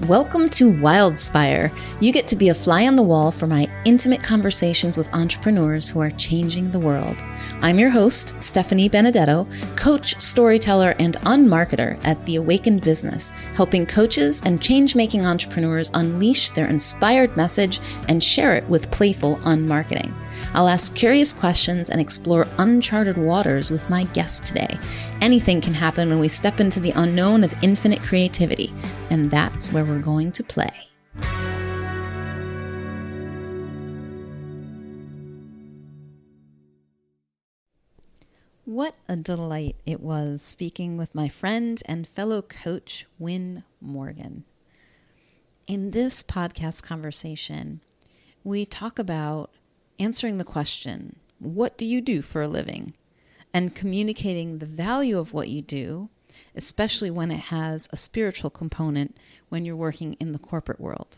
Welcome to Wildspire. You get to be a fly on the wall for my intimate conversations with entrepreneurs who are changing the world. I'm your host, Stephanie Benedetto, coach, storyteller, and unmarketer at The Awakened Business, helping coaches and change-making entrepreneurs unleash their inspired message and share it with playful unmarketing. I'll ask curious questions and explore uncharted waters with my guest today. Anything can happen when we step into the unknown of infinite creativity, and that's where we're going to play. What a delight it was speaking with my friend and fellow coach, Wyn Morgan. In this podcast conversation, we talk about answering the question, what do you do for a living? And communicating the value of what you do, especially when it has a spiritual component when you're working in the corporate world.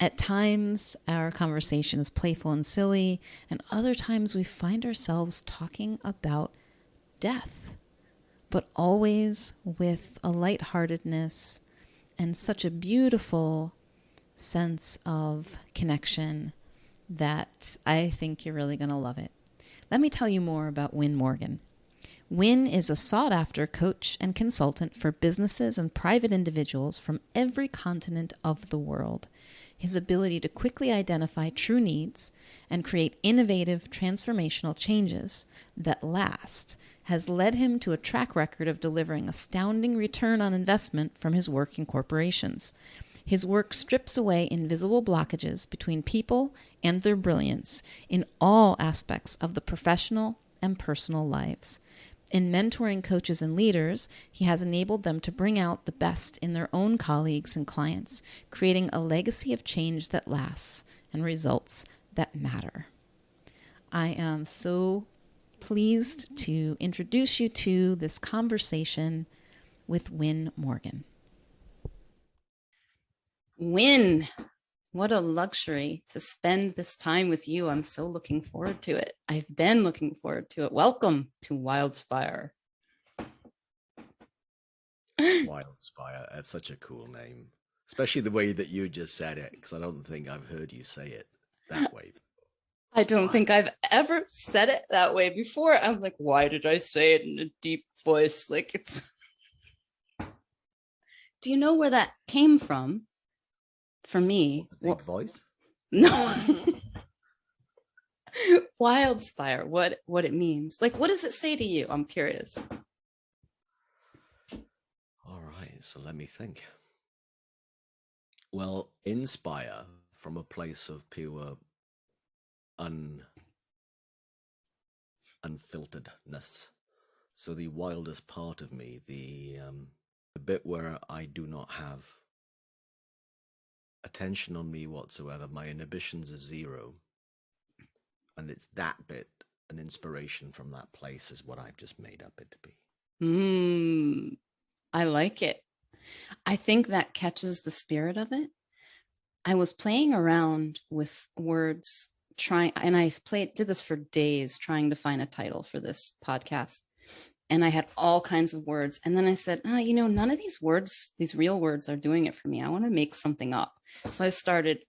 At times, our conversation is playful and silly, and other times we find ourselves talking about death, but always with a lightheartedness and such a beautiful sense of connection that I think you're really going to love it. Let me tell you more about Wyn Morgan. Wyn is a sought-after coach and consultant for businesses and private individuals from every continent of the world. His ability to quickly identify true needs and create innovative, transformational changes that last has led him to a track record of delivering astounding return on investment from his work in corporations. His work strips away invisible blockages between people and their brilliance in all aspects of the professional and personal lives. In mentoring coaches and leaders, he has enabled them to bring out the best in their own colleagues and clients, creating a legacy of change that lasts and results that matter. I am so pleased to introduce you to this conversation with Wyn Morgan. Wyn, what a luxury to spend this time with you. I'm so looking forward to it. I've been looking forward to it. Welcome to Wildspire. Wildspire, that's such a cool name, especially the way that you just said it, because I don't think I've heard you say it that way. I don't think I've ever said it that way before. I'm like, why did I say it in a deep voice? Like it's. Do you know where that came from? For me, big voice? No. Wildspire, what it means. Like, what does it say to you? I'm curious. All right, so let me think. Well, inspire from a place of pure unfilteredness. So the wildest part of me, the bit where I do not have attention on me whatsoever, my inhibitions are zero, and it's that bit, an inspiration from that place is what I've just made up it to be. I like it. I think that catches the spirit of it. I was playing around with words, and I did this for days trying to find a title for this podcast. And I had all kinds of words. And then I said, none of these words, these real words are doing it for me. I want to make something up. So I started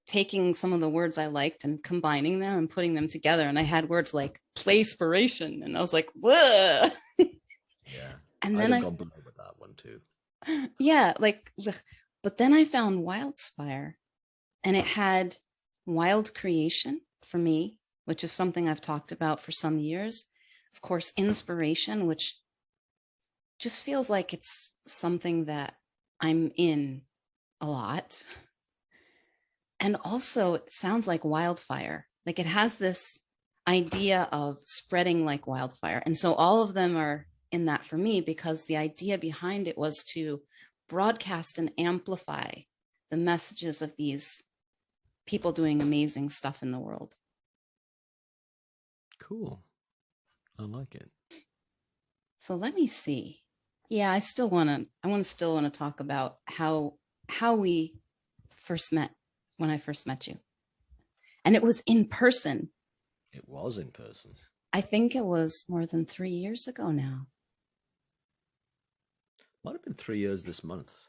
taking some of the words I liked and combining them and putting them together. And I had words like playspiration. And I was like, whoa. Yeah. And then I got blown with that one too. Yeah. But then I found Wildspire, and it had wild creation for me, which is something I've talked about for some years. Of course, inspiration, which just feels like it's something that I'm in a lot. And also, it sounds like wildfire. Like it has this idea of spreading like wildfire. And so all of them are in that for me, because the idea behind it was to broadcast and amplify the messages of these people doing amazing stuff in the world. Cool. I like it. So let me see. Yeah, I want to talk about how we first met, when I first met you. And it was in person. It was in person. I think it was more than 3 years ago now. Might have been 3 years this month.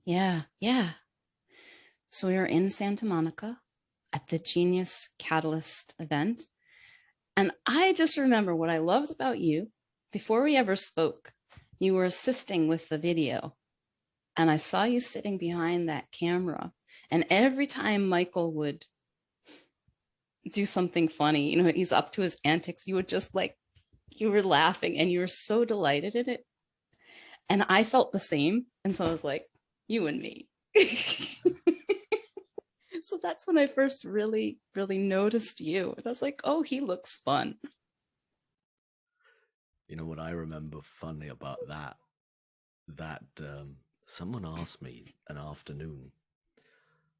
Yeah, yeah. So we were in Santa Monica at the Genius Catalyst event. And I just remember what I loved about you before we ever spoke. You were assisting with the video, and I saw you sitting behind that camera. And every time Michael would do something funny, you know, he's up to his antics, you would just like, you were laughing and you were so delighted in it. And I felt the same. And so I was like, you and me. So that's when I first really, really noticed you. And I was like, oh, he looks fun. You know what I remember funny about that someone asked me an afternoon,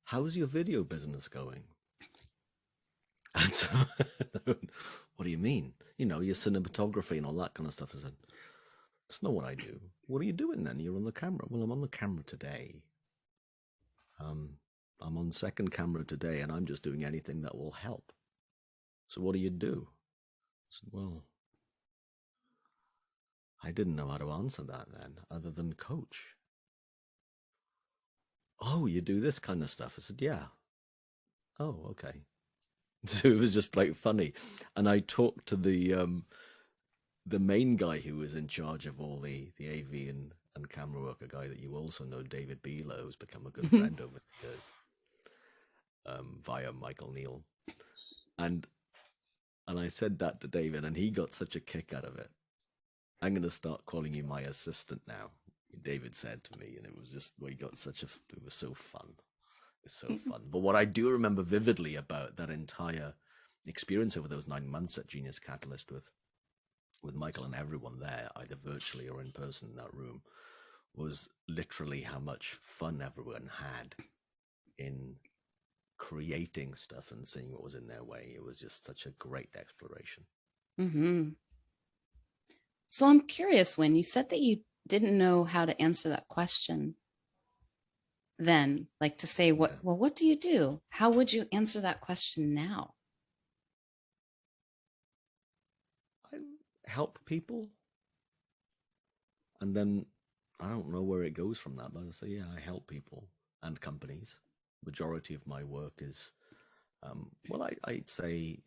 how's your video business going? And so, what do you mean? You know, your cinematography and all that kind of stuff. I said, that's not what I do. What are you doing then? You're on the camera. Well, I'm on the camera today. I'm on second camera today, and I'm just doing anything that will help. So what do you do? I said, well, I didn't know how to answer that then, other than coach. Oh, you do this kind of stuff? I said, yeah. Oh, okay. So it was just like funny. And I talked to the main guy who was in charge of all the AV and camera work, a guy that you also know, David Beeler, who's become a good friend over the years, via Michael Neal. And I said that to David, and he got such a kick out of it. I'm going to start calling you my assistant now, David said to me, and it was just, we got such a, it was so fun. It's so fun. But what I do remember vividly about that entire experience over those 9 months at Genius Catalyst with Michael and everyone there, either virtually or in person in that room, was literally how much fun everyone had in creating stuff and seeing what was in their way. It was just such a great exploration. Mm-hmm. So I'm curious, when you said that you didn't know how to answer that question then, like to say, what, well, what do you do? How would you answer that question now? I help people, and then I don't know where it goes from that, but I say, yeah, I help people and companies. Majority of my work is, well, I'd say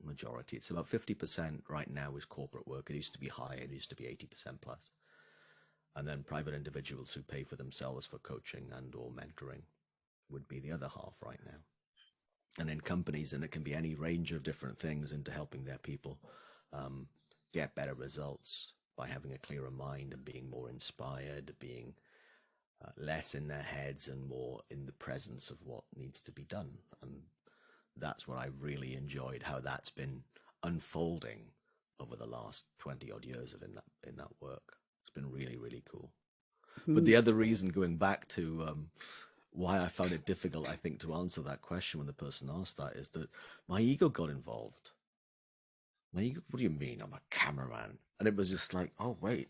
majority. It's about 50% right now is corporate work. It used to be higher. It used to be 80% plus. And then private individuals who pay for themselves for coaching and or mentoring would be the other half right now. And in companies, and it can be any range of different things into helping their people get better results by having a clearer mind and being more inspired, being less in their heads and more in the presence of what needs to be done. And that's what I really enjoyed, how that's been unfolding over the last 20 odd years of in that work. It's been really, really cool. But the other reason, going back to why I found it difficult, I think, to answer that question when the person asked that, is that my ego got involved. My ego, what do you mean? I'm a cameraman. And it was just like, oh, wait,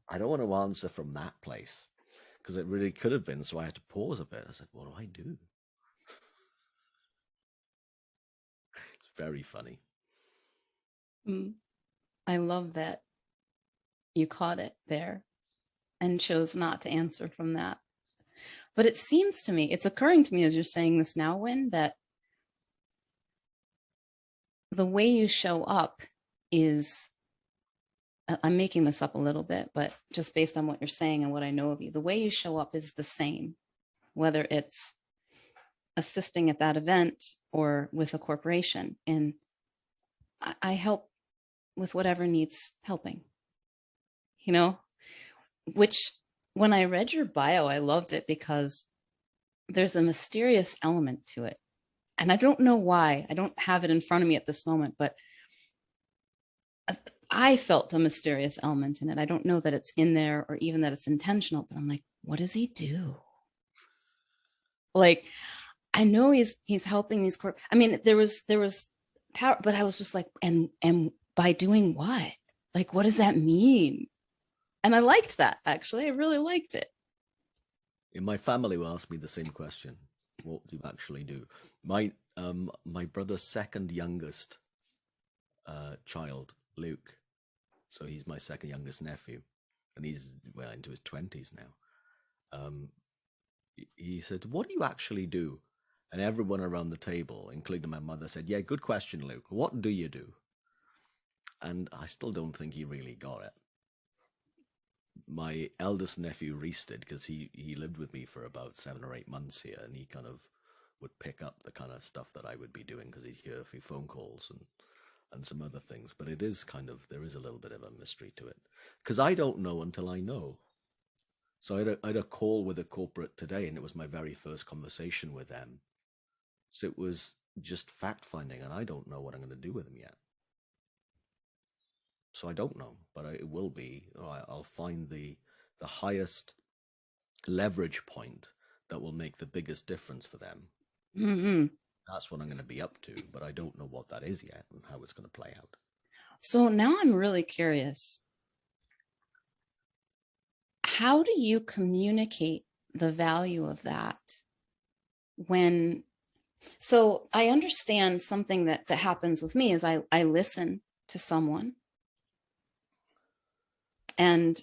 I don't want to answer from that place, because it really could have been. So I had to pause a bit. I said, what do I do? It's very funny. I love that you caught it there and chose not to answer from that. But it seems to me, it's occurring to me as you're saying this now, Wyn, that the way you show up is, I'm making this up a little bit, but just based on what you're saying and what I know of you, the way you show up is the same, whether it's assisting at that event or with a corporation. And I help with whatever needs helping, you know, which when I read your bio, I loved it because there's a mysterious element to it. And I don't know why. I don't have it in front of me at this moment, but I felt a mysterious element in it. I don't know that it's in there or even that it's intentional, but I'm like, what does he do? Like, I know he's helping these I mean, there was power, but I was just like, and by doing what? Like, what does that mean? And I liked that, actually. I really liked it. In my family will ask me the same question. What do you actually do? My brother's second youngest child, Luke. So he's my second youngest nephew, and he's well into his 20s now. he said, "What do you actually do?" And everyone around the table, including my mother, said, "Yeah, good question, Luke. What do you do?" And I still don't think he really got it. My eldest nephew Reese did, because he lived with me for about 7 or 8 months here, and he kind of would pick up the kind of stuff that I would be doing because he'd hear a few phone calls and some other things. But it is kind of, there is a little bit of a mystery to it, because I don't know until I know. So I had a call with a corporate today, and it was my very first conversation with them. So it was just fact finding, and I don't know what I'm going to do with them yet. So I don't know, but it will be. I'll find the highest leverage point that will make the biggest difference for them. Mm-hmm. That's what I'm going to be up to, but I don't know what that is yet and how it's going to play out. So now I'm really curious. How do you communicate the value of that when? So I understand something that happens with me is I listen to someone and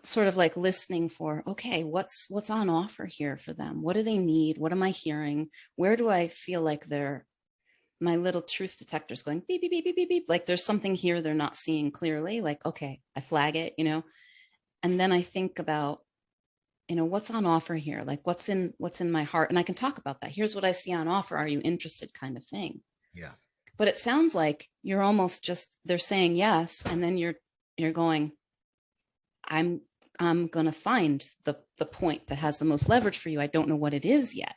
sort of like listening for, okay, what's on offer here for them? What do they need? What am I hearing? Where do I feel like my little truth detector's going beep, beep, beep, beep, beep, beep. Like there's something here they're not seeing clearly. Like, okay, I flag it, and then I think about, what's on offer here? Like what's in my heart? And I can talk about that. Here's what I see on offer. Are you interested, kind of thing. Yeah. But it sounds like you're almost just, they're saying yes. And then you're going, I'm going to find the point that has the most leverage for you. I don't know what it is yet.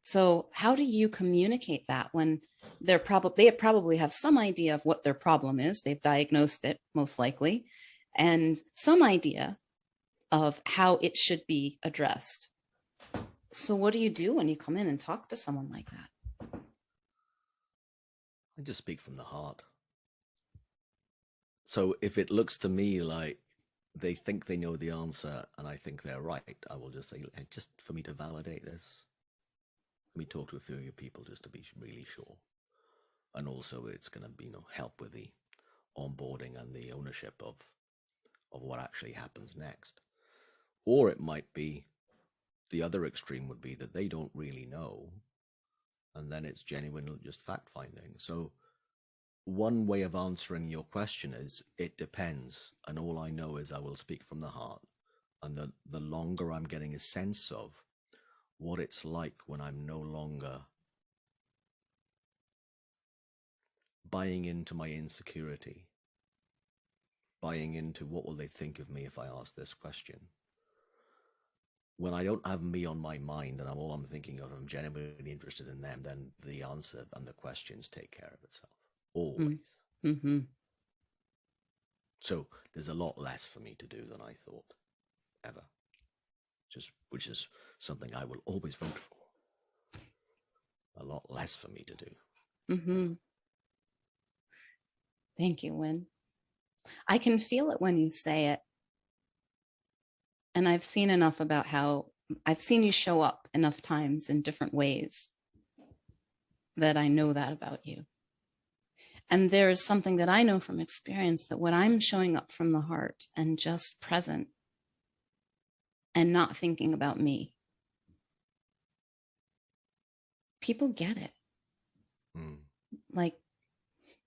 So how do you communicate that when they probably have some idea of what their problem is? They've diagnosed it most likely, and some idea of how it should be addressed. So what do you do when you come in and talk to someone like that? I just speak from the heart. So if it looks to me like they think they know the answer and I think they're right, I will just say, hey, just for me to validate this, let me talk to a few of your people just to be really sure. And also it's going to be, help with the onboarding and the ownership of what actually happens next. Or it might be the other extreme would be that they don't really know, and then it's genuinely just fact finding. So one way of answering your question is it depends, and all I know is I will speak from the heart. And the longer I'm getting a sense of what it's like when I'm no longer buying into my insecurity, buying into what will they think of me if I ask this question. When I don't have me on my mind and all I'm thinking of, I'm genuinely interested in them, then the answer and the questions take care of itself. Always. Mm-hmm. So there's a lot less for me to do than I thought, ever. Which is something I will always vote for. A lot less for me to do. Mm-hmm. Thank you, Wyn. I can feel it when you say it. And I've seen enough about how I've seen you show up enough times in different ways that I know that about you. And there's something that I know from experience that when I'm showing up from the heart and just present and not thinking about me, people get it. Like,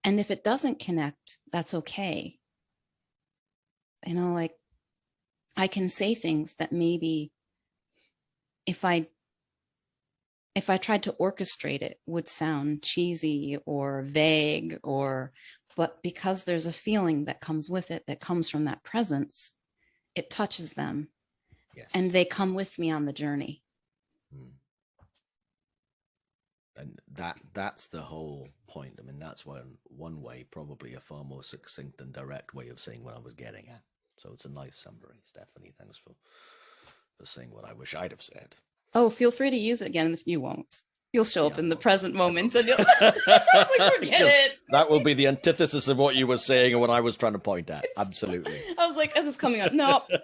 and if it doesn't connect, that's okay. Like I can say things that maybe if I tried to orchestrate it would sound cheesy or vague, but because there's a feeling that comes with it, that comes from that presence, it touches them. Yes. And they come with me on the journey. And that's the whole point. I mean, that's one way, probably a far more succinct and direct way of saying what I was getting at. So it's a nice summary, Stephanie. Thanks for saying what I wish I'd have said. Oh, feel free to use it again if you won't. You'll show up in the present moment and you'll like, forget it. That will be the antithesis of what you were saying and what I was trying to point at. Absolutely. I was like, as it's coming up,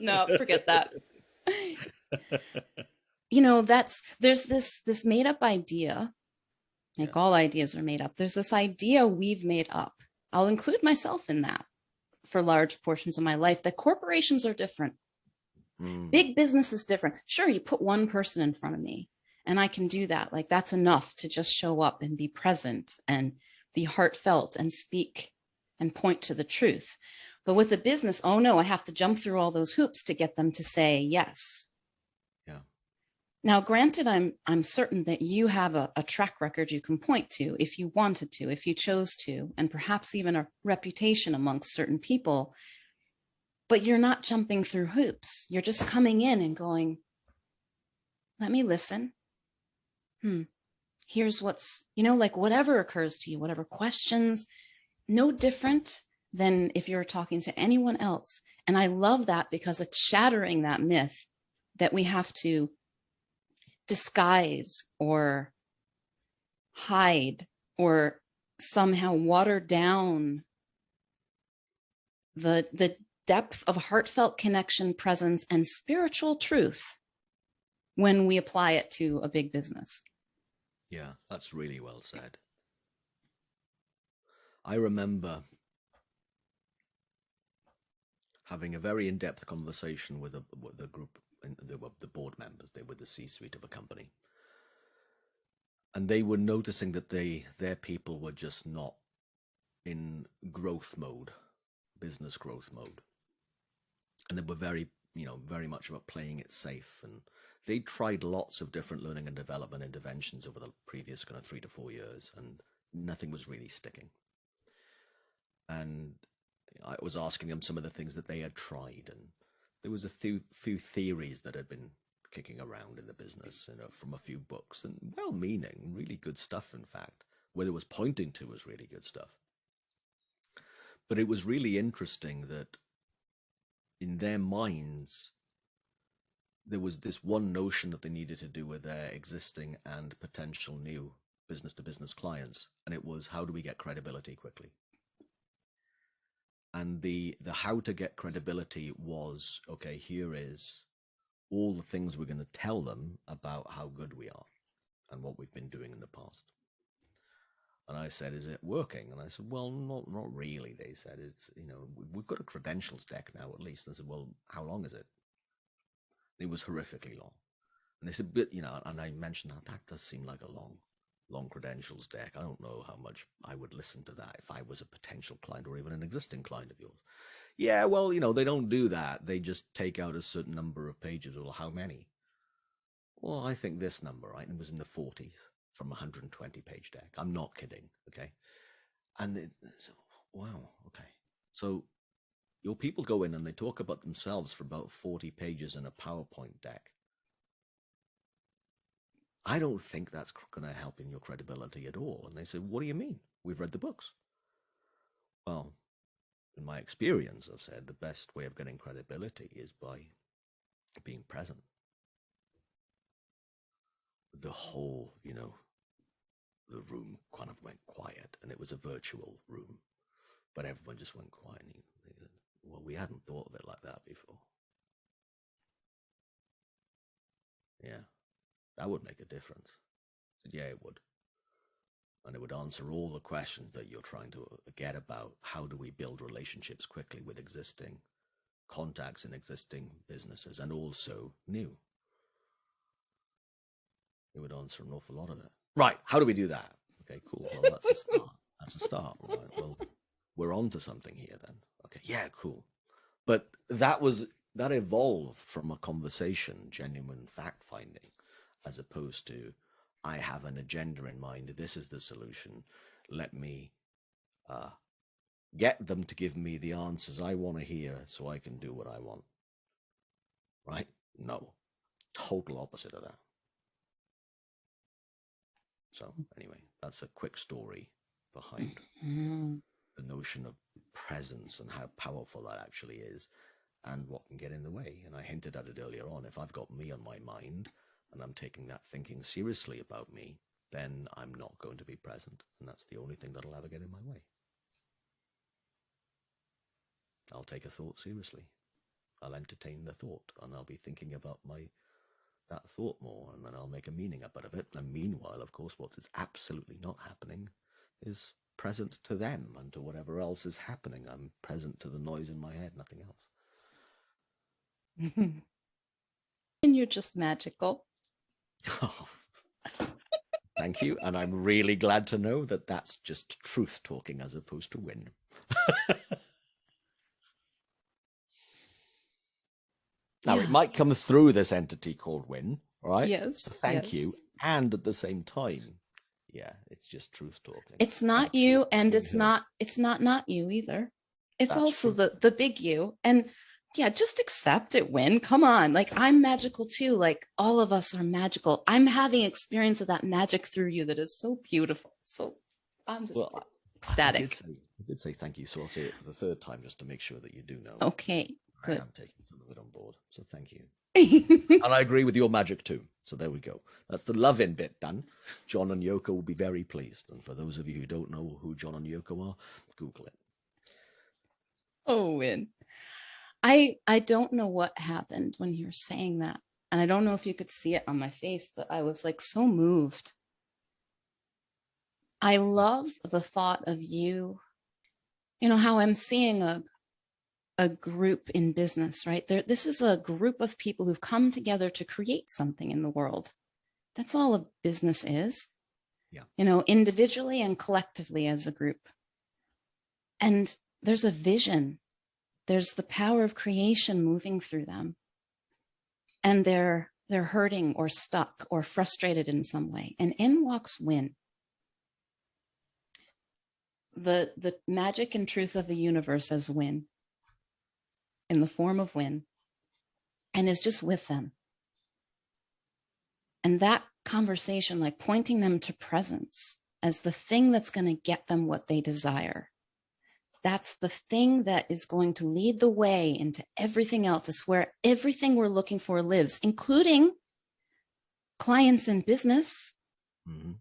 no, forget that. There's this made up idea. Like all ideas are made up. There's this idea we've made up. I'll include myself in that for large portions of my life, that corporations are different. Big business is different. Sure, you put one person in front of me and I can do that. Like that's enough to just show up and be present and be heartfelt and speak and point to the truth. But with a business, oh no, I have to jump through all those hoops to get them to say yes. Yeah. Now, granted, I'm certain that you have a track record you can point to if you wanted to, if you chose to, and perhaps even a reputation amongst certain people. But you're not jumping through hoops. You're just coming in and going, let me listen. Here's what's, like whatever occurs to you, whatever questions, no different than if you're talking to anyone else. And I love that because it's shattering that myth that we have to disguise or hide or somehow water down the depth of heartfelt connection, presence, and spiritual truth when we apply it to a big business. Yeah, that's really well said. I remember having a very in-depth conversation with a group, they were the board members, they were the C-suite of a company. And they were noticing that their people were just not in growth mode, business growth mode. And they were very much about playing it safe. And they tried lots of different learning and development interventions over the previous kind of 3 to 4 years, and nothing was really sticking. And I was asking them some of the things that they had tried, and there was a few theories that had been kicking around in the business, from a few books, and well-meaning, really good stuff, in fact. What it was pointing to was really good stuff. But it was really interesting that in their minds, there was this one notion that they needed to do with their existing and potential new business-to-business clients, and it was, how do we get credibility quickly? And the how to get credibility was, okay, here is all the things we're going to tell them about how good we are and what we've been doing in the past. And I said, is it working? And I said, well, not really. They said, it's, we've got a credentials deck now, at least. And I said, well, how long is it? It was horrifically long. And they said, but, and I mentioned that does seem like a long credentials deck. I don't know how much I would listen to that if I was a potential client or even an existing client of yours. Yeah, well, they don't do that. They just take out a certain number of pages. Well, how many? Well, I think this number, right? It was in the 40s from a 120-page deck. I'm not kidding, okay? And wow, okay. So your people go in and they talk about themselves for about 40 pages in a PowerPoint deck. I don't think that's going to help in your credibility at all. And they said, what do you mean? We've read the books. Well, in my experience, I've said the best way of getting credibility is by being present. The whole, the room kind of went quiet, and it was a virtual room, but everyone just went quiet. And well, we hadn't thought of it like that before. Yeah, that would make a difference. I said, yeah, it would. And it would answer all the questions that you're trying to get about how do we build relationships quickly with existing contacts in existing businesses and also new. It would answer an awful lot of it. Right, how do we do that? Okay, cool. Well, that's a start. That's a start. Right. Well, we're on to something here then. Okay, yeah, cool. But that evolved from a conversation, genuine fact-finding, as opposed to, I have an agenda in mind. This is the solution. Let me get them to give me the answers I want to hear so I can do what I want. Right? No. Total opposite of that. So anyway, that's a quick story behind the notion of presence and how powerful that actually is and what can get in the way. And I hinted at it earlier on. If I've got me on my mind and I'm taking that thinking seriously about me, then I'm not going to be present. And that's the only thing that'll ever get in my way. I'll take a thought seriously. I'll entertain the thought and I'll be thinking about that thought more, and then I'll make a meaning out of it. And meanwhile, of course, what is absolutely not happening is present to them and to whatever else is happening. I'm present to the noise in my head, nothing else. And you're just magical. Oh, thank you. And I'm really glad to know that that's just truth talking as opposed to Wyn. Now, it Yeah. might come through this entity called Wyn, all right? So Yes. thank you. Yes. And at the same time, yeah, it's just truth talking. It's not And truth you, and being heard. it's not you either. It's That's also true. the big you. And yeah, just accept it, Wyn. Come on. Like, I'm magical too. Like, all of us are magical. I'm having experience of that magic through you that is so beautiful. So I'm just Well, ecstatic. I did say thank you, so I'll say it the third time just to make sure that you do know. Okay, I good. am taking some of it on board, so thank you. And I agree with your magic too. So there we go. That's the love-in bit done. John and Yoko will be very pleased. And for those of you who don't know who John and Yoko are, Google it. Oh, Wyn. I don't know what happened when you were saying that. And I don't know if you could see it on my face, but I was like so moved. I love the thought of you, how I'm seeing a group in business, right? This is a group of people who've come together to create something in the world. That's all a business is. Yeah. Individually and collectively as a group. And there's a vision. There's the power of creation moving through them. And they're hurting or stuck or frustrated in some way. And in walks Wyn. The magic and truth of the universe as Wyn, in the form of Wyn, and is just with them. And that conversation, like pointing them to presence as the thing that's going to get them what they desire. That's the thing that is going to lead the way into everything else. It's where everything we're looking for lives, including clients in business. Mm-hmm.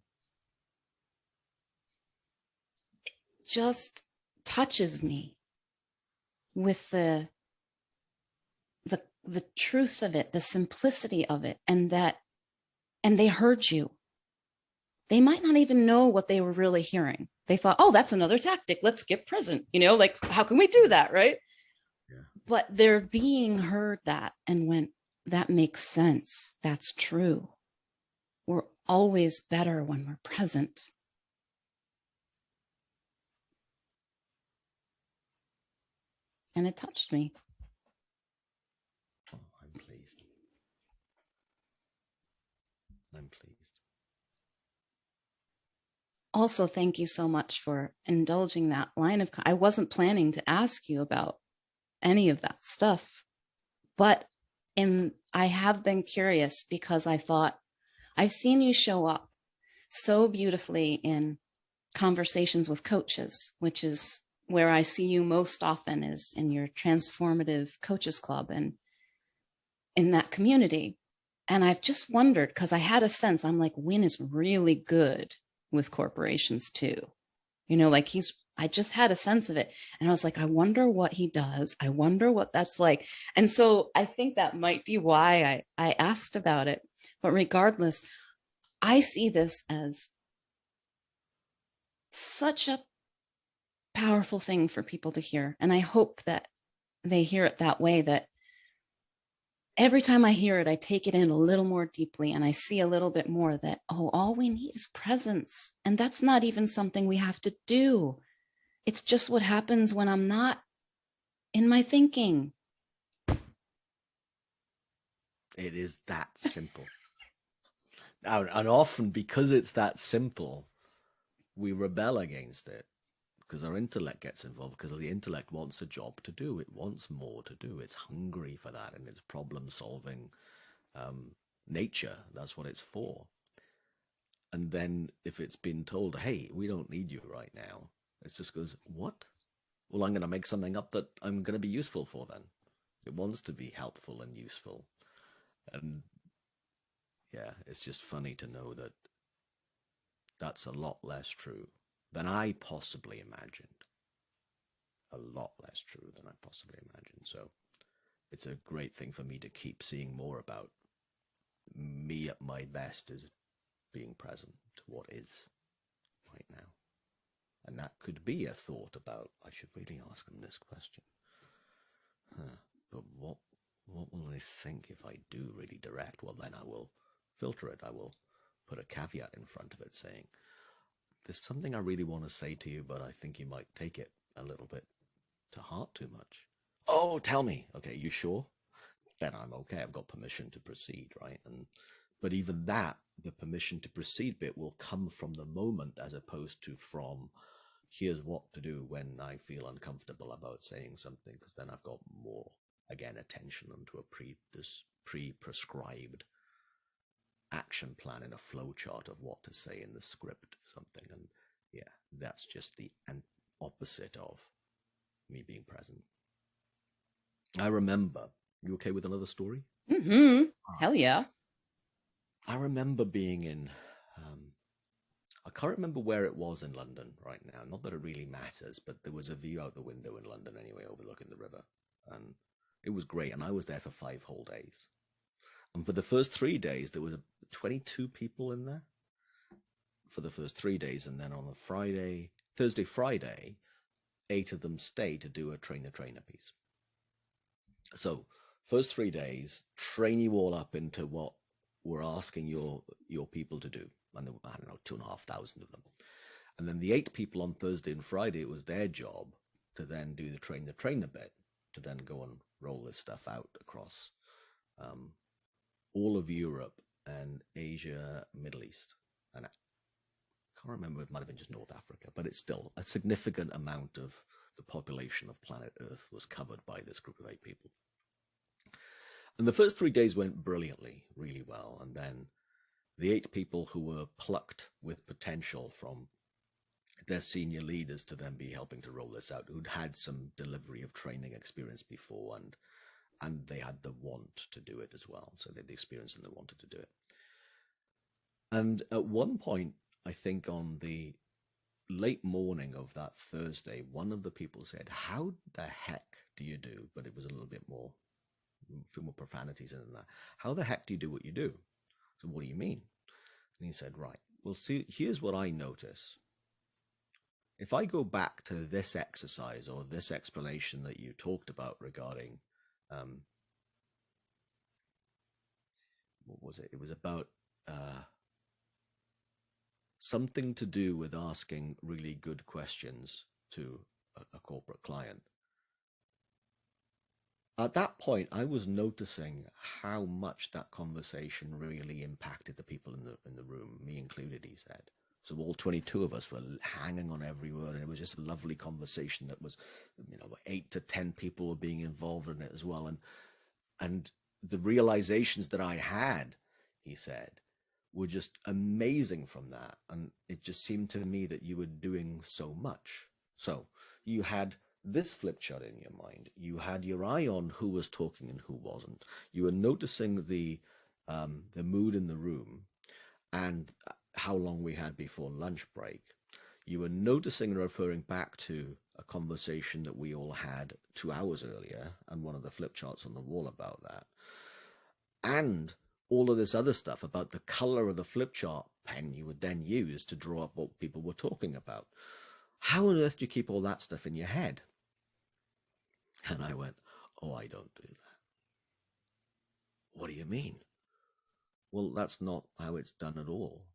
Just touches me with the truth of it, the simplicity of it, and they heard you. They might not even know what they were really hearing. They thought, oh, that's another tactic. Let's get present. Like, how can we do that, right? Yeah. But they're being heard that and went, that makes sense. That's true. We're always better when we're present. And it touched me. Oh, I'm pleased. I'm pleased. Also, thank you so much for indulging that line of. I wasn't planning to ask you about any of that stuff, but I have been curious because I thought I've seen you show up so beautifully in conversations with coaches, which is where I see you most often, is in your transformative coaches club and in that community. And I've just wondered, because I had a sense, I'm like, Wyn is really good with corporations too. Like I just had a sense of it. And I was like, I wonder what he does. I wonder what that's like. And so I think that might be why I asked about it. But regardless, I see this as such a powerful thing for people to hear. And I hope that they hear it that way, that every time I hear it, I take it in a little more deeply and I see a little bit more that, oh, all we need is presence. And that's not even something we have to do. It's just what happens when I'm not in my thinking. It is that simple. And often because it's that simple, we rebel against it because our intellect gets involved, because the intellect wants a job to do. It wants more to do. It's hungry for that, and it's problem solving nature. That's what it's for. And then if it's been told, hey, we don't need you right now, it just goes, what? Well, I'm going to make something up that I'm going to be useful for then. It wants to be helpful and useful. And yeah, it's just funny to know that that's a lot less true than I possibly imagined. A lot less true than I possibly imagined. So it's a great thing for me to keep seeing more about. Me at my best is being present to what is right now. And that could be a thought about, I should really ask them this question. But what will they think if I do really direct? Well, then I will filter it. I will put a caveat in front of it saying, there's something I really want to say to you, but I think you might take it a little bit to heart too much. Oh, tell me. Okay, you sure? Then I'm okay. I've got permission to proceed, right? But even that, the permission to proceed bit will come from the moment as opposed to from here's what to do when I feel uncomfortable about saying something, because then I've got more, again, attention onto a pre-prescribed action plan in a flow chart of what to say in the script of something. And yeah, that's just the opposite of me being present. I remember, you okay with another story? Mm-hmm. Hell yeah. I remember being in, I can't remember where it was in London right now. Not that it really matters, but there was a view out the window in London anyway, overlooking the river. And it was great. And I was there for 5 whole days. And for the first 3 days, there was 22 people in there for the first 3 days. And then on a Thursday, Friday, 8 of them stayed to do a train-the-trainer piece. So first 3 days, train you all up into what we're asking your people to do. And there were, I don't know, 2,500 of them. And then the 8 people on Thursday and Friday, it was their job to then do the trainer bit, to then go and roll this stuff out across all of Europe and Asia, Middle East. And I can't remember, it might have been just North Africa, but it's still a significant amount of the population of planet Earth was covered by this group of 8 people. And the first 3 days went brilliantly, really well. And then the 8 people who were plucked with potential from their senior leaders to then be helping to roll this out, who'd had some delivery of training experience before, and they had the want to do it as well. So they had the experience and they wanted to do it. And at one point, I think on the late morning of that Thursday, one of the people said, "How the heck do you do?" But it was a little bit more, a few more profanities in that. "How the heck do you do what you do?" So what do you mean? And he said, "Right, well, see, here's what I notice. If I go back to this exercise or this explanation that you talked about regarding, what was it? It was about something to do with asking really good questions to a corporate client. At that point, I was noticing how much that conversation really impacted the people in the room, me included," he said. So all 22 of us were hanging on every word, and it was just a lovely conversation that was, 8 to 10 people were being involved in it as well. And the realizations that I had, he said, were just amazing from that. And it just seemed to me that you were doing so much. So you had this flip chart in your mind. You had your eye on who was talking and who wasn't. You were noticing the mood in the room and how long we had before lunch break. You were noticing and referring back to a conversation that we all had 2 hours earlier and one of the flip charts on the wall about that. And all of this other stuff about the color of the flip chart pen you would then use to draw up what people were talking about. How on earth do you keep all that stuff in your head? And I went, "Oh, I don't do that." "What do you mean?" "Well, that's not how it's done at all."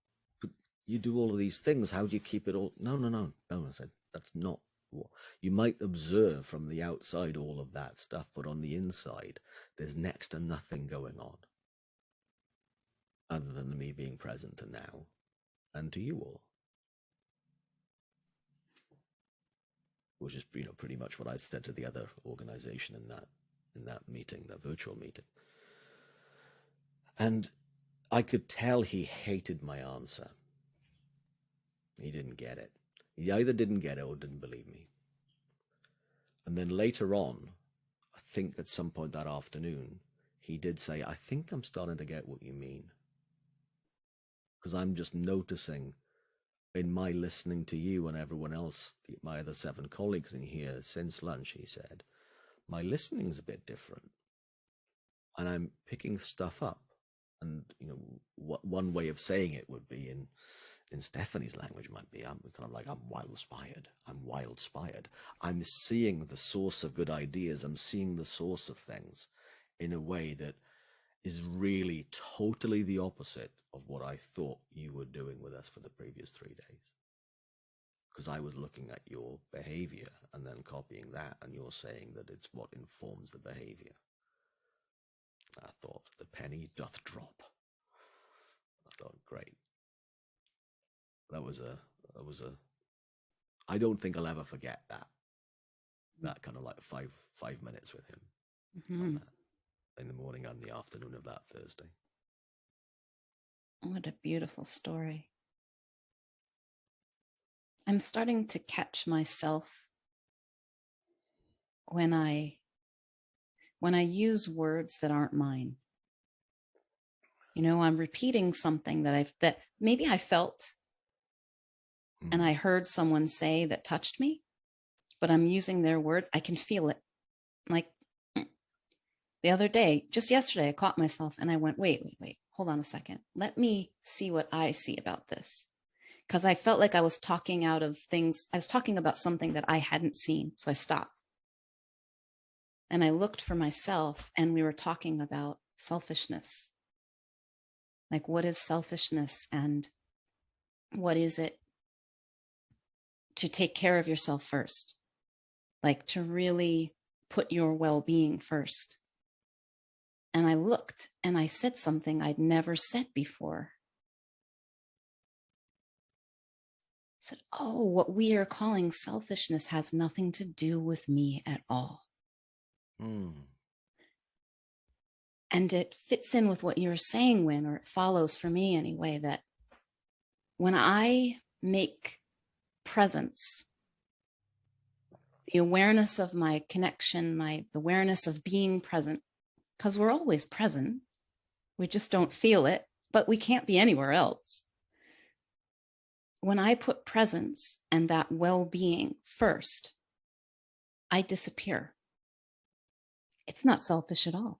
"But you do all of these things. How do you keep it all?" No. I said, "That's not what you might observe from the outside, all of that stuff, but on the inside, there's next to nothing going on other than me being present to now and to you all." Which is, pretty much what I said to the other organization in that meeting, that virtual meeting. And I could tell he hated my answer. He didn't get it. He either didn't get it or didn't believe me. And then later on, I think at some point that afternoon, he did say, "I think I'm starting to get what you mean. Because I'm just noticing in my listening to you and everyone else, my other 7 colleagues in here since lunch," he said, "my listening's a bit different. And I'm picking stuff up." And, one way of saying it would be in Stephanie's language might be, I'm kind of like, I'm wildspired. I'm seeing the source of good ideas. I'm seeing the source of things in a way that is really totally the opposite of what I thought you were doing with us for the previous 3 days. Because I was looking at your behavior and then copying that, and you're saying that it's what informs the behavior. I thought the penny doth drop. I thought, great. That was a. I don't think I'll ever forget that. That kind of like five minutes with him on that, in the morning and the afternoon of that Thursday. What a beautiful story. I'm starting to catch myself when I use words that aren't mine. You know, I'm repeating something that maybe I felt and I heard someone say that touched me, but I'm using their words. I can feel it. Like the other day, just yesterday, I caught myself and I went, wait, hold on a second. Let me see what I see about this. Because I felt like I was talking out of things. I was talking about something that I hadn't seen. So I stopped. And I looked for myself, and we were talking about selfishness. Like, what is selfishness, and what is it to take care of yourself first? Like, to really put your well-being first. And I looked and I said something I'd never said before. I said, oh, what we are calling selfishness has nothing to do with me at all. And it fits in with what you were saying, Wyn, or it follows for me anyway, that when I make presence, the awareness of my connection, the awareness of being present, because we're always present, we just don't feel it, but we can't be anywhere else. When I put presence and that well-being first, I disappear. It's not selfish at all.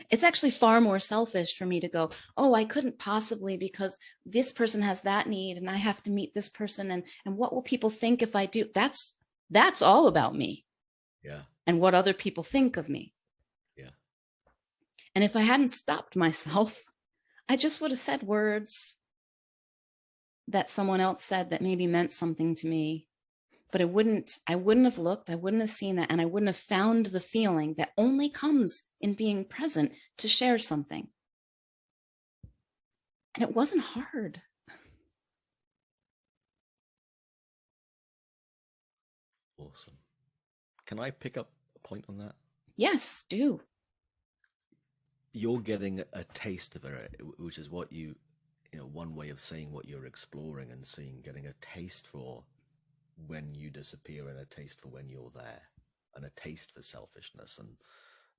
It's actually far more selfish for me to go, oh, I couldn't possibly because this person has that need and I have to meet this person. And what will people think if I do? That's all about me. Yeah. And what other people think of me. Yeah. And if I hadn't stopped myself, I just would have said words that someone else said that maybe meant something to me. But I wouldn't have looked, I wouldn't have seen that, and I wouldn't have found the feeling that only comes in being present to share something. And it wasn't hard. Awesome. Can I pick up a point on that? Yes, do. You're getting a taste of it, which is what you know, one way of saying what you're exploring and seeing, getting a taste for when you disappear and a taste for when you're there and a taste for selfishness and,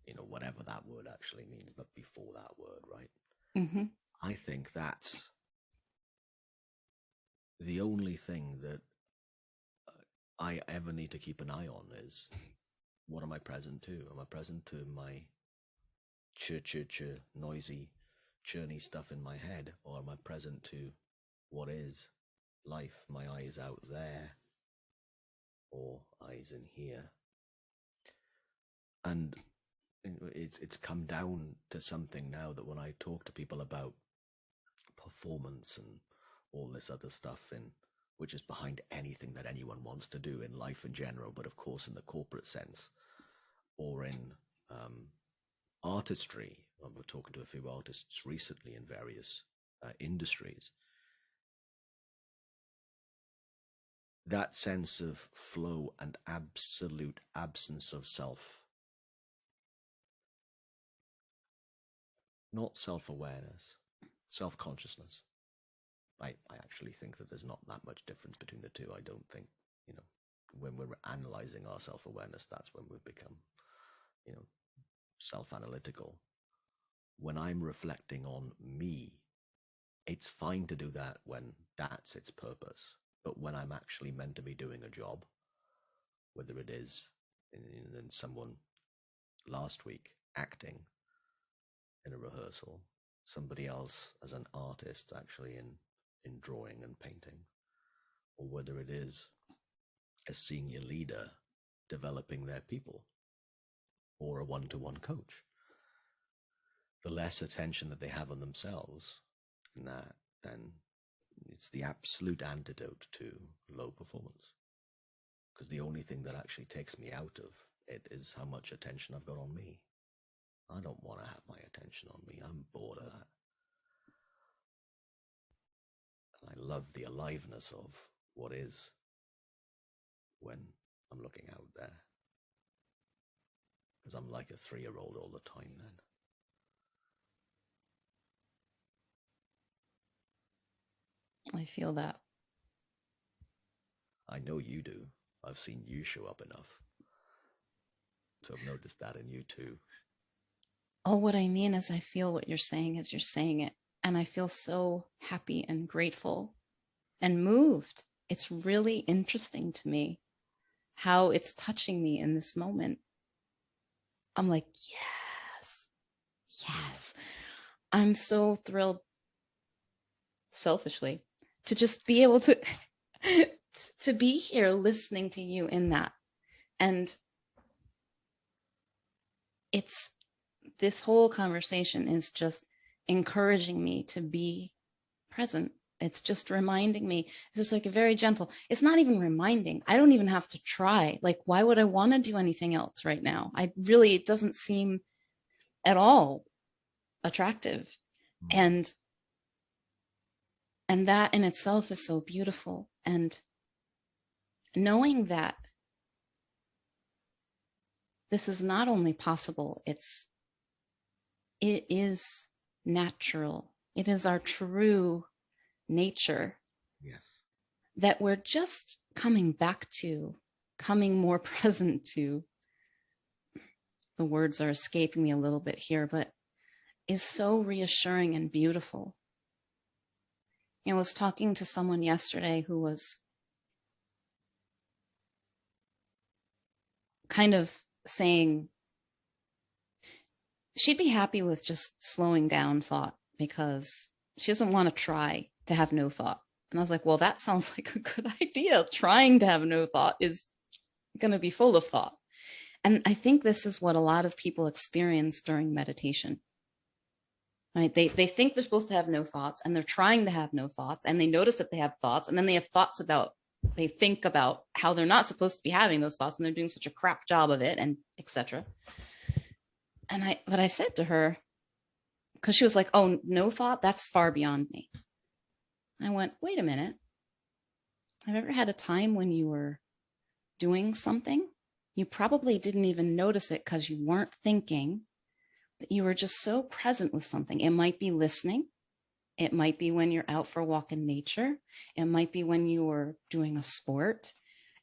you know, whatever that word actually means, but before that word, right? Mm-hmm. I think that's the only thing that I ever need to keep an eye on is, what am I present to? Am I present to my noisy, churny stuff in my head, or am I present to what is life? My eyes out there, or eyes in here? And it's come down to something now that when I talk to people about performance and all this other stuff, which is behind anything that anyone wants to do in life in general, but of course in the corporate sense, or in artistry. We're talking to a few artists recently in various industries. That sense of flow and absolute absence of self. Not self-awareness, self-consciousness. I actually think that there's not that much difference between the two. I don't think, you know, when we're analyzing our self-awareness, that's when we become, you know, self-analytical. When I'm reflecting on me, it's fine to do that when that's its purpose. But when I'm actually meant to be doing a job, whether it is in someone last week acting in a rehearsal, somebody else as an artist actually in drawing and painting, or whether it is a senior leader developing their people, or a one-to-one coach. The less attention that they have on themselves in that, then it's the absolute antidote to low performance. Because the only thing that actually takes me out of it is how much attention I've got on me. I don't want to have my attention on me. I'm bored of that. And I love the aliveness of what is when I'm looking out there. Because I'm like a 3-year-old all the time then. I feel that. I know you do. I've seen you show up enough to have noticed that in you too. Oh, what I mean is I feel what you're saying as you're saying it. And I feel so happy and grateful and moved. It's really interesting to me how it's touching me in this moment. I'm like, yes, yes. I'm so thrilled, selfishly, to just be able to to be here listening to you in that. And it's, this whole conversation is just encouraging me to be present. It's just reminding me. It's just like a very gentle, it's not even reminding. I don't even have to try. Like, why would I want to do anything else right now? It doesn't seem at all attractive. And that in itself is so beautiful. And knowing that this is not only possible, it is natural. It is our true nature. Yes. That we're just coming back to, coming more present to. The words are escaping me a little bit here, but is so reassuring and beautiful. I was talking to someone yesterday who was kind of saying she'd be happy with just slowing down thought because she doesn't want to try to have no thought. And I was like, well, that sounds like a good idea. Trying to have no thought is going to be full of thought. And I think this is what a lot of people experience during meditation. Right? They think they're supposed to have no thoughts, and they're trying to have no thoughts, and they notice that they have thoughts, and then they have thoughts about, they think about how they're not supposed to be having those thoughts, and they're doing such a crap job of it, and etc. But I said to her, because she was like, oh, no thought, that's far beyond me. I went, wait a minute. Have you ever had a time when you were doing something? You probably didn't even notice it because you weren't thinking, but you were just so present with something. It might be listening. It might be when you're out for a walk in nature. It might be when you were doing a sport.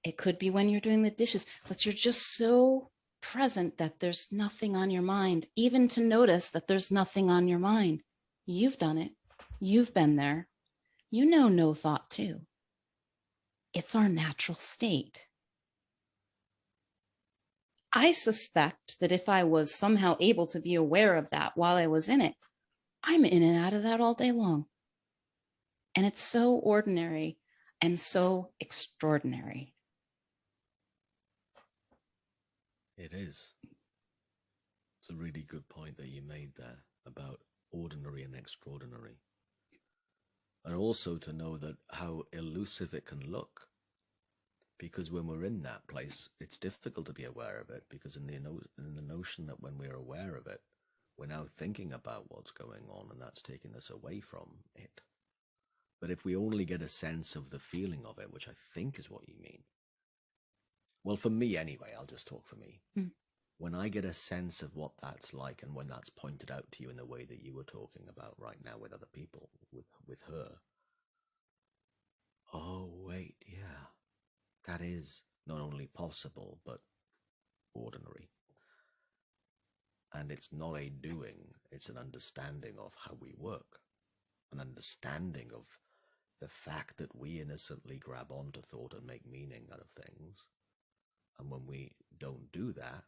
It could be when you're doing the dishes, but you're just so present that there's nothing on your mind, even to notice that there's nothing on your mind. You've done it. You've been there. You know no thought too. It's our natural state. I suspect that if I was somehow able to be aware of that while I was in it, I'm in and out of that all day long. And it's so ordinary and so extraordinary. It is. It's a really good point that you made there about ordinary and extraordinary. And also to know that how elusive it can look. Because when we're in that place, it's difficult to be aware of it, because in the notion that when we're aware of it, we're now thinking about what's going on, and that's taking us away from it. But if we only get a sense of the feeling of it, which I think is what you mean. Well, for me anyway, I'll just talk for me. When I get a sense of what that's like, and when that's pointed out to you in the way that you were talking about right now with other people, with her. Oh, wait, yeah. That is not only possible, but ordinary. And it's not a doing, it's an understanding of how we work. An understanding of the fact that we innocently grab onto thought and make meaning out of things. And when we don't do that,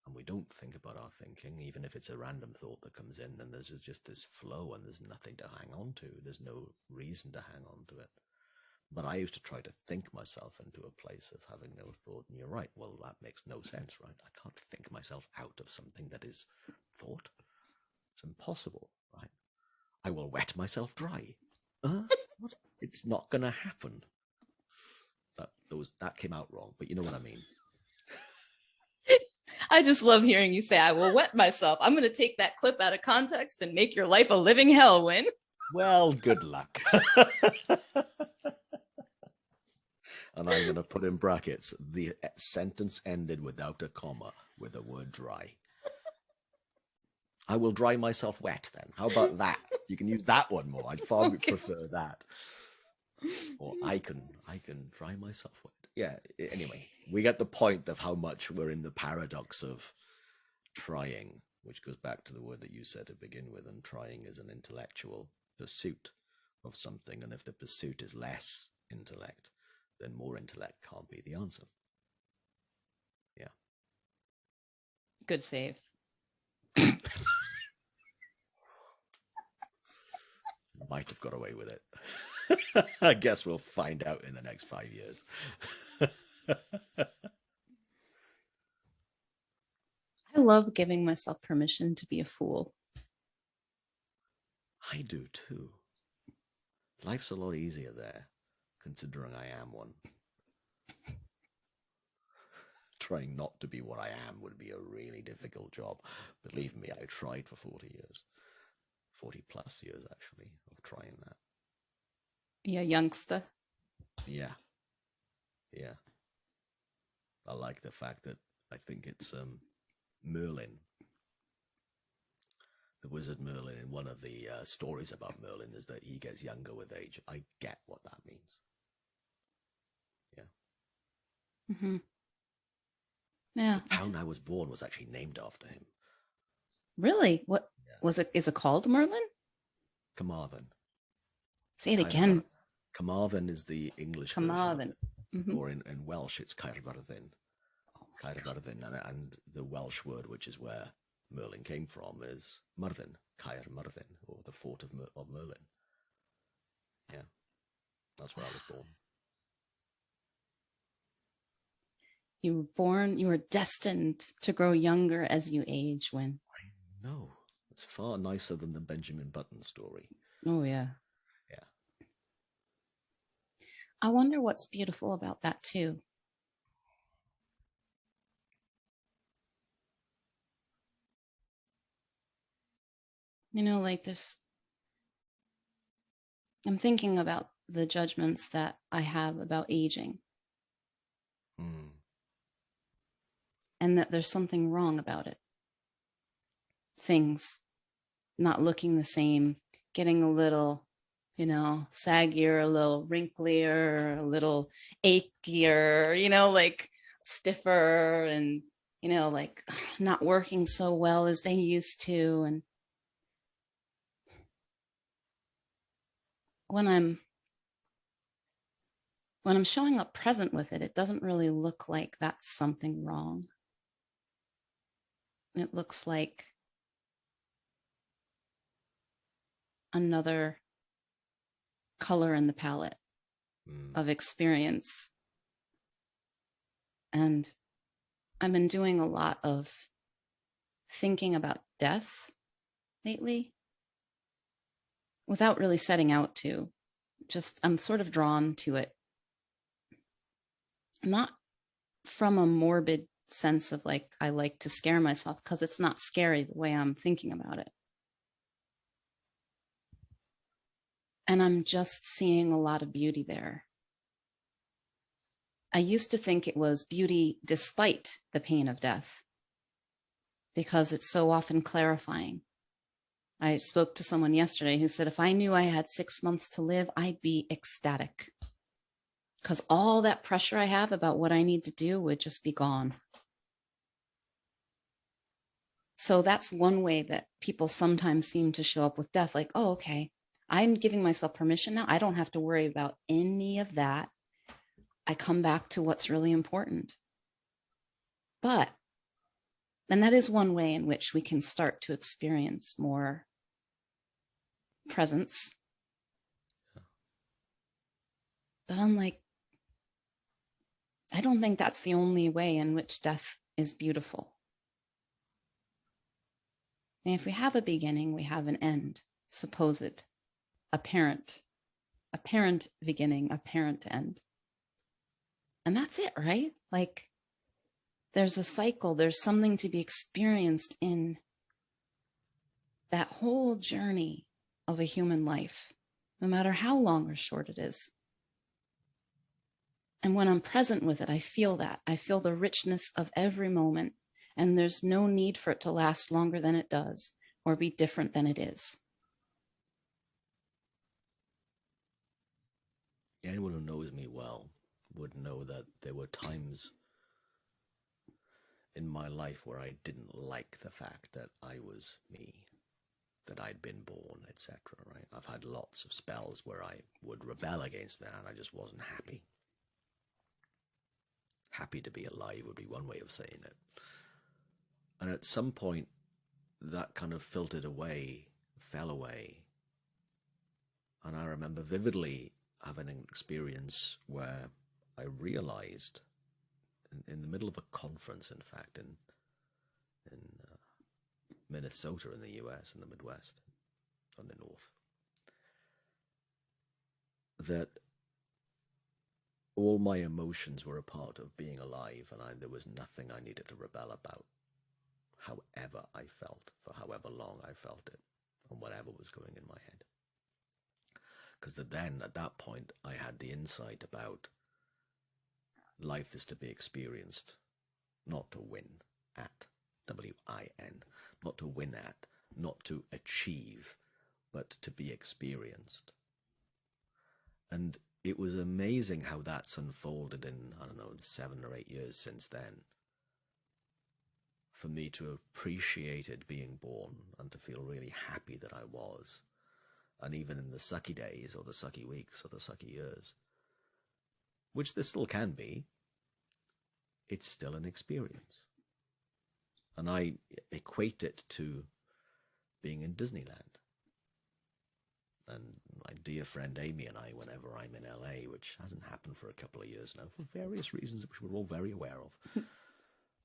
and we don't think about our thinking, even if it's a random thought that comes in, then there's just this flow and there's nothing to hang on to. There's no reason to hang on to it. But I used to try to think myself into a place of having no thought. And you're right. Well, that makes no sense, right? I can't think myself out of something that is thought. It's impossible, right? I will wet myself dry. What? It's not going to happen. That came out wrong, but you know what I mean. I just love hearing you say, I will wet myself. I'm going to take that clip out of context and make your life a living hell, Wyn. Well, good luck. And I'm going to put in brackets, the sentence ended without a comma with the word dry. I will dry myself wet then. How about that? You can use that one more. I'd far prefer that. Or I can dry myself wet. Yeah, anyway, we get the point of how much we're in the paradox of trying, which goes back to the word that you said to begin with, and trying is an intellectual pursuit of something. And if the pursuit is less intellect, then more intellect can't be the answer. Yeah. Good save. Might have got away with it. I guess we'll find out in the next 5 years. I love giving myself permission to be a fool. I do too. Life's a lot easier there, considering I am one. Trying not to be what I am would be a really difficult job. Believe me, I tried for 40 years. 40 plus years, actually, of trying that. Yeah, youngster. Yeah. Yeah. I like the fact that I think it's Merlin. The wizard Merlin, in one of the stories about Merlin, is that he gets younger with age. I get what that means. Yeah. Mm-hmm. Yeah. The town I was born was actually named after him. Really? What was it? Is it called Merlin? Carmarthen. Say it again. Carmarthen is the English Carmarthen. version. Mm-hmm. Or in Welsh, it's Caerfyrddin. Caerfyrddin, and the Welsh word, which is where Merlin came from, is Myrddin, Caer Myrddin, or the fort of Merlin. Yeah, that's where I was born. You were destined to grow younger as you age, Wyn. I know. It's far nicer than the Benjamin Button story. Oh, yeah. Yeah. I wonder what's beautiful about that, too. You know, like this, I'm thinking about the judgments that I have about aging. And that there's something wrong about it. Things not looking the same, getting a little, saggier, a little wrinklier, a little achier, like stiffer and, like not working so well as they used to. And when I'm showing up present with it, it doesn't really look like that's something wrong. It looks like another color in the palette of experience. And I've been doing a lot of thinking about death lately without really setting out to. Just, I'm sort of drawn to it. Not from a morbid sense of like, I like to scare myself, because it's not scary the way I'm thinking about it. And I'm just seeing a lot of beauty there. I used to think it was beauty despite the pain of death, because it's so often clarifying. I spoke to someone yesterday who said, if I knew I had 6 months to live, I'd be ecstatic, because all that pressure I have about what I need to do would just be gone. So that's one way that people sometimes seem to show up with death. Like, oh, okay, I'm giving myself permission now. I don't have to worry about any of that. I come back to what's really important. And that is one way in which we can start to experience more presence. But I'm like, I don't think that's the only way in which death is beautiful. And if we have a beginning, we have an end, supposed, apparent beginning, apparent end. And that's it, right? Like, there's a cycle, there's something to be experienced in that whole journey of a human life, no matter how long or short it is. And when I'm present with it, I feel that. I feel the richness of every moment, and there's no need for it to last longer than it does or be different than it is. Anyone who knows me well would know that there were times in my life where I didn't like the fact that I was me, that I'd been born, etc. Right? I've had lots of spells where I would rebel against that, and I just wasn't happy. Happy to be alive would be one way of saying it. And at some point, that kind of filtered away, fell away. And I remember vividly having an experience where I realized, in the middle of a conference, in fact, in Minnesota in the US, in the Midwest, and the North, that all my emotions were a part of being alive, and there was nothing I needed to rebel about, however I felt, for however long I felt it, and whatever was going in my head. Because then, at that point, I had the insight about life is to be experienced, not to win at, W-I-N, not to win at, not to achieve, but to be experienced. And it was amazing how that's unfolded in, I don't know, 7 or 8 years since then. For me to have appreciated being born and to feel really happy that I was. And even in the sucky days or the sucky weeks or the sucky years, which there still can be, it's still an experience. And I equate it to being in Disneyland. And my dear friend Amy and I, whenever I'm in LA, which hasn't happened for a couple of years now, for various reasons which we're all very aware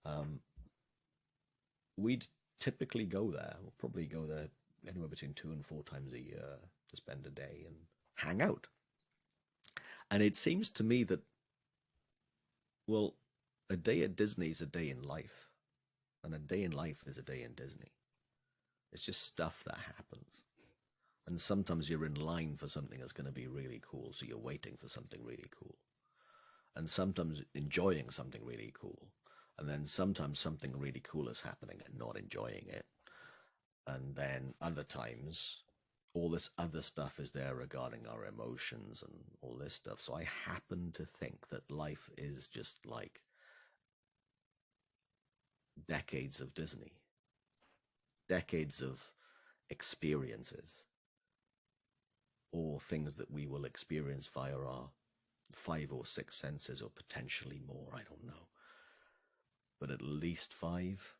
of, we'd typically go there. We'll probably go there anywhere between 2 and 4 times a year to spend a day and hang out. And it seems to me that, well, a day at Disney is a day in life, and a day in life is a day in Disney. It's just stuff that happens. And sometimes you're in line for something that's going to be really cool, so you're waiting for something really cool. And sometimes enjoying something really cool. And then sometimes something really cool is happening and not enjoying it. And then other times, all this other stuff is there regarding our emotions and all this stuff. So I happen to think that life is just like decades of Disney, decades of experiences, all things that we will experience via our 5 or 6 senses, or potentially more, I don't know. But at least 5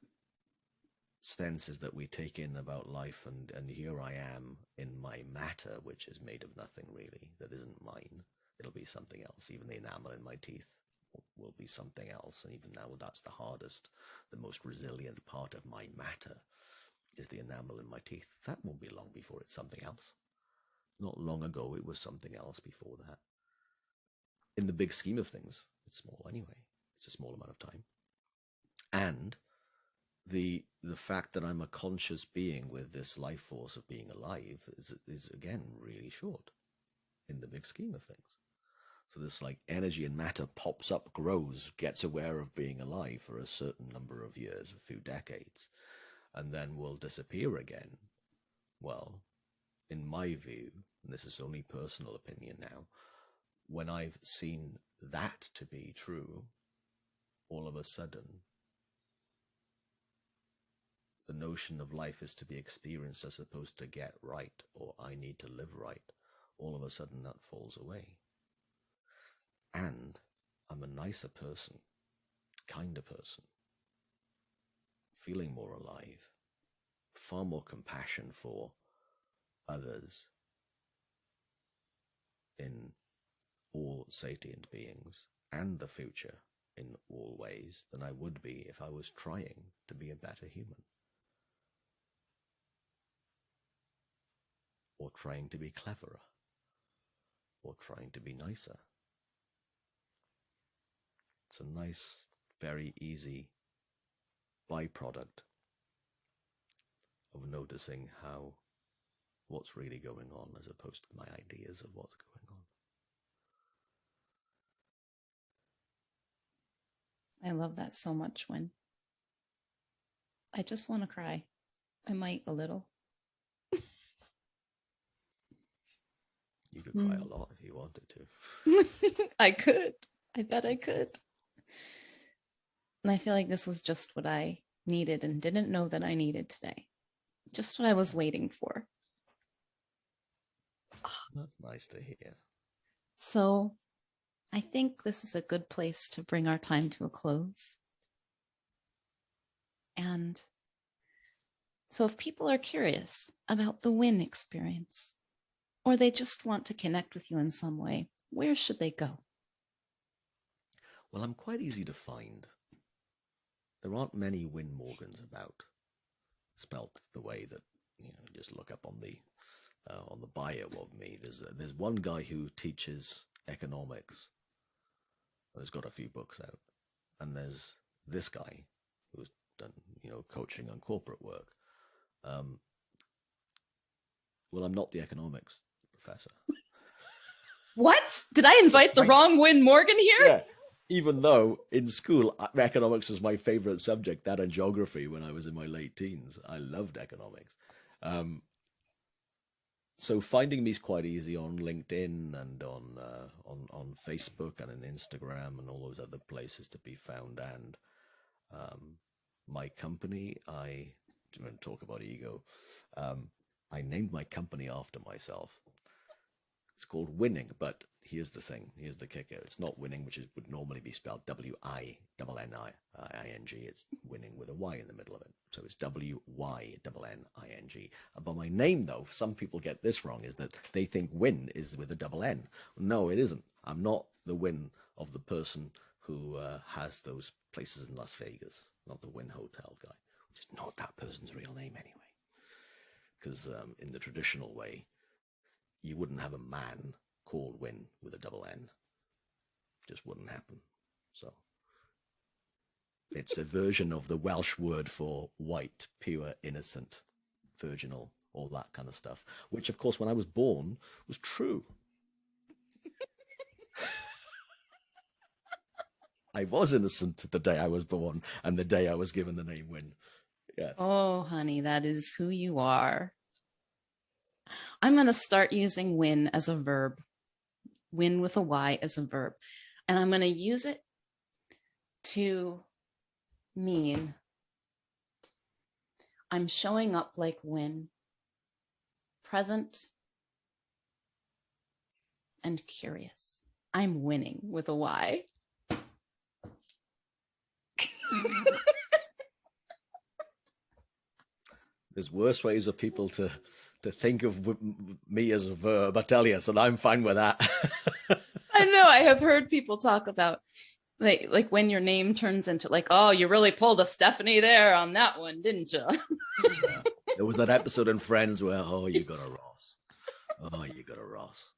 senses that we take in about life, and here I am in my matter, which is made of nothing really, that isn't mine. It'll be something else. Even the enamel in my teeth will be something else. And even now, that's the hardest, the most resilient part of my matter, is the enamel in my teeth. That won't be long before it's something else. Not long ago, it was something else before that. In the big scheme of things, it's small anyway. It's a small amount of time. And the fact that I'm a conscious being with this life force of being alive is again really short in the big scheme of things. So this like energy and matter pops up, grows, gets aware of being alive for a certain number of years, a few decades, and then will disappear again. Well, in my view, and this is only personal opinion now, when I've seen that to be true, all of a sudden, the notion of life is to be experienced as opposed to get right, or I need to live right, all of a sudden that falls away. And I'm a nicer person, kinder person, feeling more alive, far more compassion for others in all sapient beings and the future in all ways than I would be if I was trying to be a better human. Or trying to be cleverer. Or trying to be nicer. It's a nice, very easy byproduct of noticing what's really going on as opposed to my ideas of what's going on. I love that so much, Wyn. I just want to cry. I might a little. You could cry a lot if you wanted to. I could. I bet I could. And I feel like this was just what I needed and didn't know that I needed today. Just what I was waiting for. That's nice to hear. So I think this is a good place to bring our time to a close. And so if people are curious about the Wyn experience, or they just want to connect with you in some way, where should they go? Well, I'm quite easy to find. There aren't many Wyn Morgans about, spelt the way that, you just look up on the bio of me. There's one guy who teaches economics. He's got a few books out, and there's this guy who's done coaching and corporate work. Well, I'm not the economics professor. What? Did I invite the wrong Wyn Morgan here? Yeah. Even though in school, economics was my favorite subject, that and geography when I was in my late teens. I loved economics. So finding me is quite easy on LinkedIn and on Facebook and on Instagram and all those other places to be found. And my company, I want to talk about ego. I named my company after myself. It's called Winning, but here's the thing. Here's the kicker. It's not winning, which would normally be spelled W-I-N-N-I-I-N-G. It's winning with a Y in the middle of it. So it's W-Y-N-N-I-N-G. But my name, though, some people get this wrong, is that they think Wyn is with a double N. No, it isn't. I'm not the Wyn of the person who has those places in Las Vegas, not the Wyn Hotel guy, which is not that person's real name anyway. Because in the traditional way, you wouldn't have a man called Wyn with a double N. Just wouldn't happen. So it's a version of the Welsh word for white, pure, innocent, virginal, all that kind of stuff, which, of course, when I was born, was true. I was innocent the day I was born and the day I was given the name Wyn. Yes. Oh, honey, that is who you are. I'm going to start using Wyn as a verb. Wyn with a Y as a verb. And I'm going to use it to mean I'm showing up like Wyn, present and curious. I'm winning with a Y. There's worse ways of people to think of me as a verb, I tell you, so I'm fine with that. I know, I have heard people talk about like when your name turns into like, oh, you really pulled a Stephanie there on that one, didn't you? Yeah. There was that episode in Friends where, oh, you got a Ross. Oh, you got a Ross.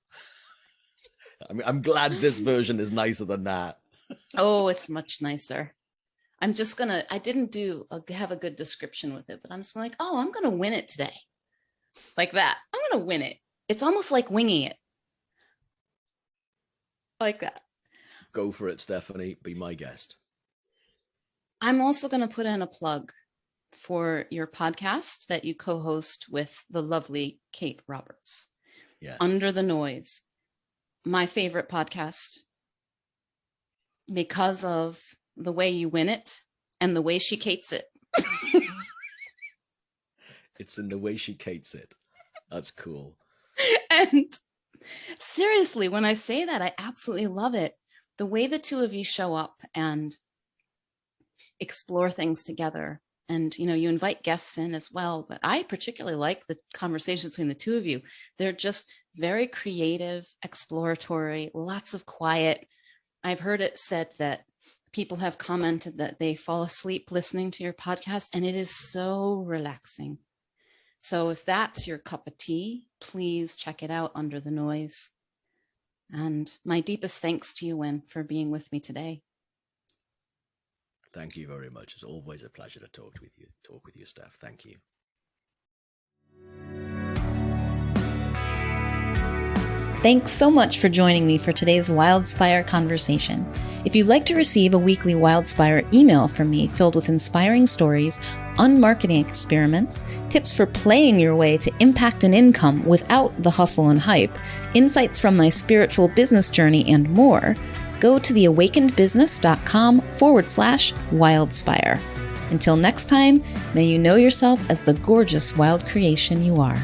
I mean, I'm glad this version is nicer than that. Oh, it's much nicer. I'm just gonna, I didn't have a good description with it, but I'm just like, oh, I'm gonna win it today. Like that. I'm gonna win it. It's almost like winging it. Like that. Go for it, Stephanie. Be my guest. I'm also gonna put in a plug for your podcast that you co-host with the lovely Kate Roberts. Yes. Under the Noise. My favorite podcast because of the way you win it and the way she Kates it. It's in the way she Kates it. That's cool. And seriously, when I say that, I absolutely love it. The way the two of you show up and explore things together. And, you invite guests in as well. But I particularly like the conversations between the two of you. They're just very creative, exploratory, lots of quiet. I've heard it said that people have commented that they fall asleep listening to your podcast, and it is so relaxing. So if that's your cup of tea, please check it out, Under the Noise. And my deepest thanks to you, Wyn, for being with me today. Thank you very much. It's always a pleasure to talk with you, Steph. Thank you. Thanks so much for joining me for today's Wildspire conversation. If you'd like to receive a weekly Wildspire email from me filled with inspiring stories, unmarketing experiments, tips for playing your way to impact and income without the hustle and hype, insights from my spiritual business journey, and more, go to theawakenedbusiness.com/Wildspire. Until next time, may you know yourself as the gorgeous wild creation you are.